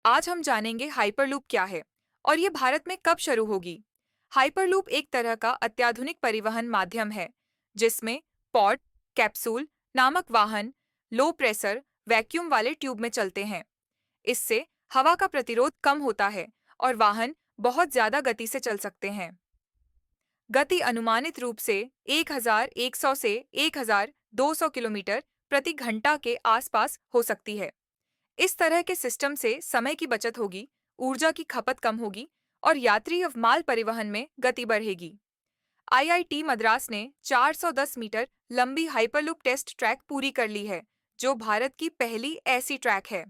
आज हम जानेंगे हाइपरलूप क्या है और ये भारत में कब शुरू होगी। हाइपरलूप एक तरह का अत्याधुनिक परिवहन माध्यम है जिसमें पॉड कैप्सूल नामक वाहन लो प्रेशर वैक्यूम वाले ट्यूब में चलते हैं। इससे हवा का प्रतिरोध कम होता है और वाहन बहुत ज्यादा गति से चल सकते हैं। गति अनुमानित रूप से 1100 से 1200 किलोमीटर प्रति घंटा के आसपास हो सकती है। इस तरह के सिस्टम से समय की बचत होगी, ऊर्जा की खपत कम होगी और यात्री और माल परिवहन में गति बढ़ेगी। आईआईटी मद्रास ने 410 मीटर लंबी हाइपरलूप टेस्ट ट्रैक पूरी कर ली है, जो भारत की पहली ऐसी ट्रैक है।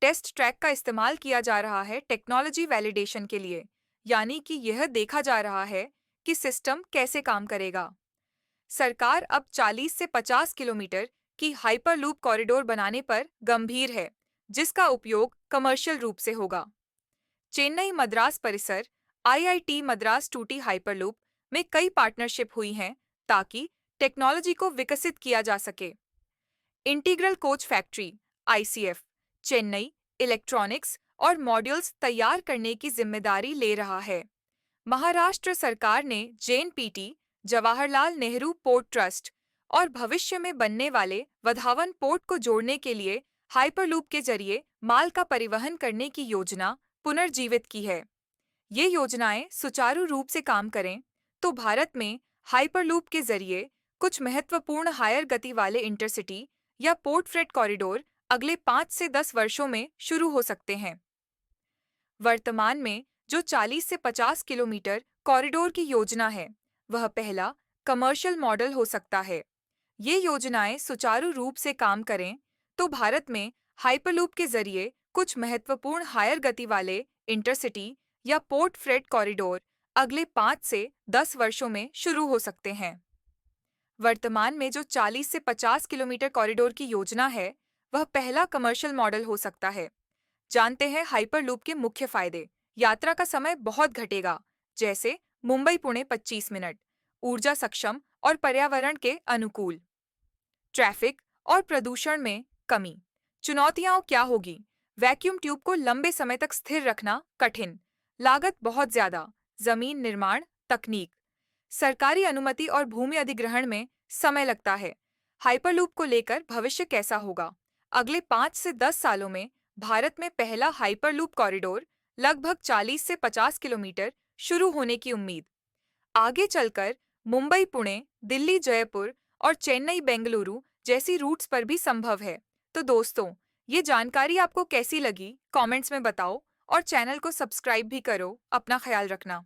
टेस्ट ट्रैक का इस्तेमाल किया जा रहा है टेक्नोलॉजी वैलिडेशन के लिए, यानी कि यह देखा जा रहा है कि सिस्टम कैसे काम करेगा। सरकार अब 40 से 50 किलोमीटर की हाइपरलूप कॉरिडोर बनाने पर गंभीर है, जिसका उपयोग कमर्शियल रूप से होगा। चेन्नई मद्रास परिसर आईआईटी मद्रास टूटी हाइपरलूप में कई पार्टनरशिप हुई हैं ताकि टेक्नोलॉजी को विकसित किया जा सके। Integral coach factory ICF Chennai electronics और मॉड्यूल्स तैयार करने की जिम्मेदारी ले रहा है। महाराष्ट्र सरकार ने JNPT, Jawaharlal Nehru port trust और भविष्य में बनने वाले वधावन पोर्ट को जोड़ने के लिए हाइपरलूप के जरिए माल का परिवहन करने की योजना पुनर्जीवित की है। ये योजनाएं सुचारू रूप से काम करें तो भारत में हाइपरलूप के जरिए कुछ महत्वपूर्ण हायर गति वाले इंटरसिटी या पोर्ट फ्रेट कॉरिडोर अगले 5 से 10 वर्षों में शुरू हो सकते हैं। वर्तमान में जो 40 से 50 किलोमीटर कॉरिडोर की योजना है, वह पहला कमर्शियल मॉडल हो सकता है। ये योजनाएं सुचारू रूप से काम करें तो भारत में हाइपरलूप के जरिए कुछ महत्वपूर्ण हायर गति वाले इंटरसिटी या पोर्ट फ्रेट कॉरिडोर अगले 5 से 10 वर्षों में शुरू हो सकते हैं। वर्तमान में जो 40 से 50 किलोमीटर कॉरिडोर की योजना है, वह पहला कमर्शियल मॉडल हो सकता है। जानते हैं हाइपरलूप के मुख्य फायदे। यात्रा का समय बहुत घटेगा, जैसे मुंबई पुणे 25 मिनट, ऊर्जा सक्षम और पर्यावरण के अनुकूल, ट्रैफिक और प्रदूषण में कमी। चुनौतियां क्या होगी? वैक्यूम ट्यूब को लंबे समय तक स्थिर रखना कठिन, लागत बहुत ज्यादा, जमीन निर्माण तकनीक, सरकारी अनुमति और भूमि अधिग्रहण में समय लगता है। हाइपरलूप को लेकर भविष्य कैसा होगा? अगले 5 से 10 सालों में भारत में पहला हाइपरलूप कॉरिडोर लगभग 40 से 50 किलोमीटर शुरू होने की उम्मीद। आगे चलकर मुंबई पुणे, दिल्ली जयपुर और चेन्नई बेंगलुरु जैसी रूट्स पर भी संभव है। तो दोस्तों, ये जानकारी आपको कैसी लगी? कमेंट्स में बताओ और चैनल को सब्सक्राइब भी करो। अपना ख्याल रखना।